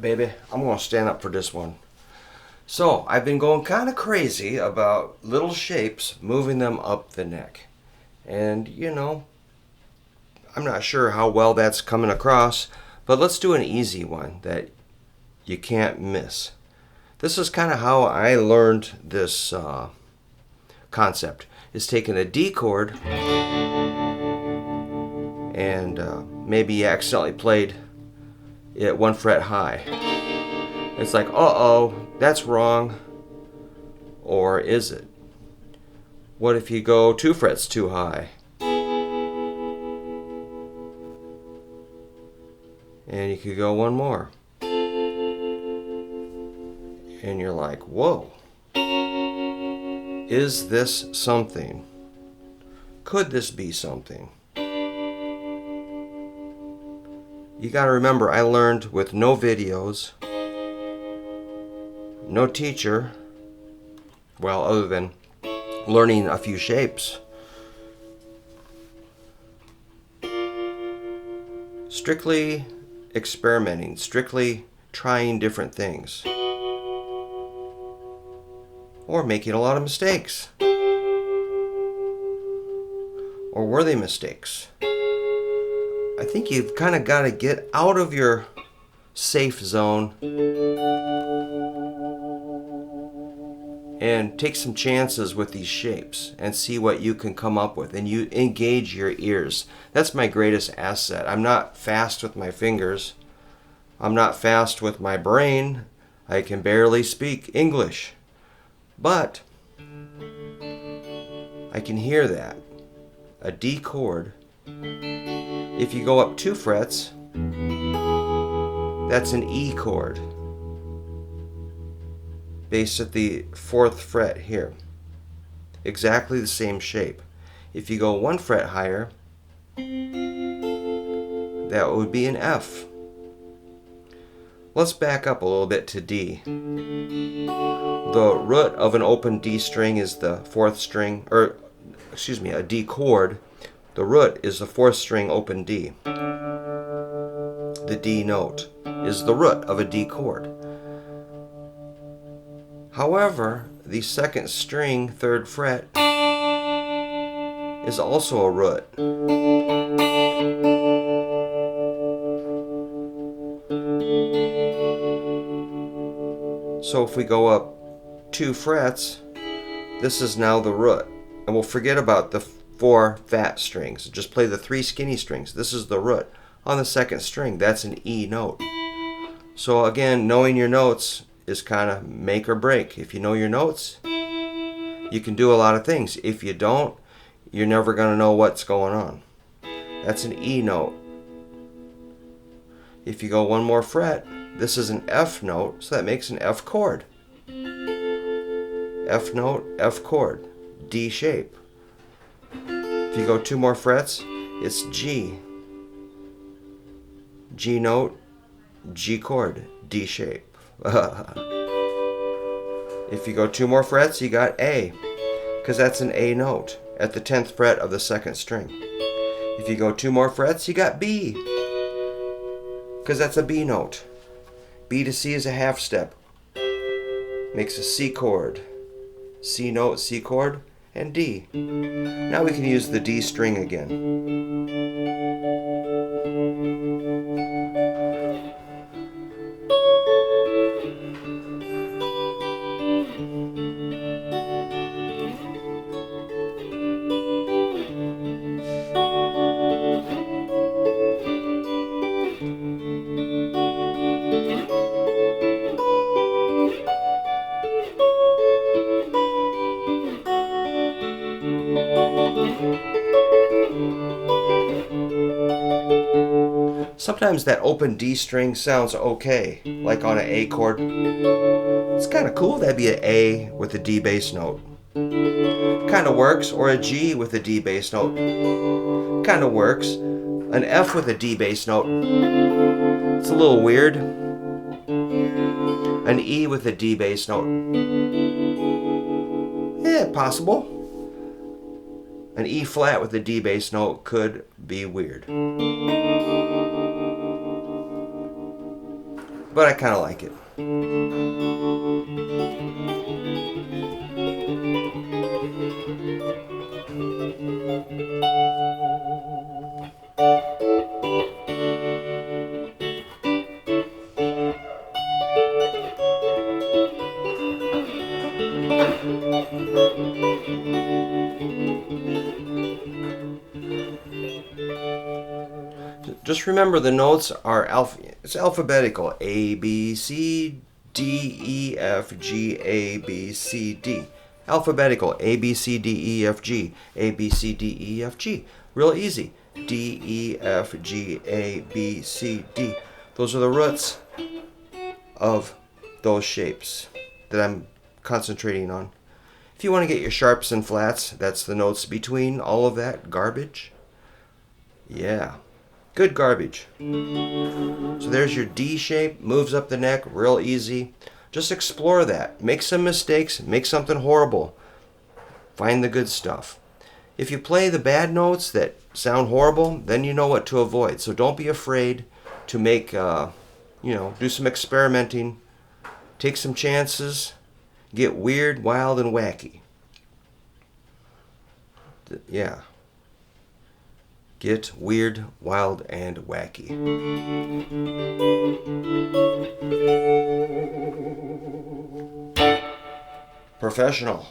baby. I'm gonna stand up for this one. So I've been going kind of crazy about little shapes, moving them up the neck. And I'm not sure how well that's coming across, but let's do an easy one that you can't miss. This is kind of how I learned this concept, is taking a D chord and maybe you accidentally played it 1 fret high. It's like, uh-oh, that's wrong. Or is it? What if you go 2 frets too high? And you could go one more. And you're like, whoa. Is this something? Could this be something? You gotta remember, I learned with no videos, no teacher, well, other than learning a few shapes. Strictly experimenting, strictly trying different things. Or making a lot of mistakes. Or were they mistakes? I think you've kind of got to get out of your safe zone and take some chances with these shapes and see what you can come up with, and you engage your ears. That's my greatest asset. I'm not fast with my fingers. I'm not fast with my brain. I can barely speak English. But I can hear that. A D chord. If you go up 2 frets, that's an E chord, based at the 4th fret here. Exactly the same shape. If you go 1 fret higher, that would be an F. Let's back up a little bit to D. The root of an open D string is the 4th string, a D chord. The root is the 4th string open D. The D note is the root of a D chord. However, the 2nd string, 3rd fret, is also a root. So if we go up 2 frets, this is now the root. And we'll forget about the 4 fat strings. Just play the 3 skinny strings. This is the root. On the 2nd string, that's an E note. So again, knowing your notes is kind of make or break. If you know your notes, you can do a lot of things. If you don't, you're never going to know what's going on. That's an E note. If you go 1 more fret, this is an F note, so that makes an F chord. F note, F chord, D shape. If you go 2 more frets, it's G. G note, G chord, D shape. If you go 2 more frets, you got A, because that's an A note at the 10th fret of the 2nd string. If you go 2 more frets, you got B, because that's a B note. B to C is a half step. Makes a C chord. C note, C chord, and D. Now we can use the D string again. Sometimes that open D string sounds okay, like on an A chord. It's kind of cool. That'd be an A with a D bass note. Kind of works. Or a G with a D bass note. Kind of works. An F with a D bass note. It's a little weird. An E with a D bass note. Yeah, possible. An E flat with a D bass note could be weird. but I kind of like it. Just remember the notes are it's alphabetical. A, B, C, D, E, F, G, A, B, C, D. Alphabetical. A, B, C, D, E, F, G. A, B, C, D, E, F, G. Real easy. D, E, F, G, A, B, C, D. Those are the roots of those shapes that I'm concentrating on. If you want to get your sharps and flats, that's the notes between all of that garbage. Yeah. Good garbage. So there's your D shape, moves up the neck, real easy. Just explore that. Make some mistakes, make something horrible. Find the good stuff. If you play the bad notes that sound horrible, then you know what to avoid. So don't be afraid to make, do some experimenting, take some chances, get weird, wild, and wacky. Yeah. Get weird, wild, and wacky. Professional.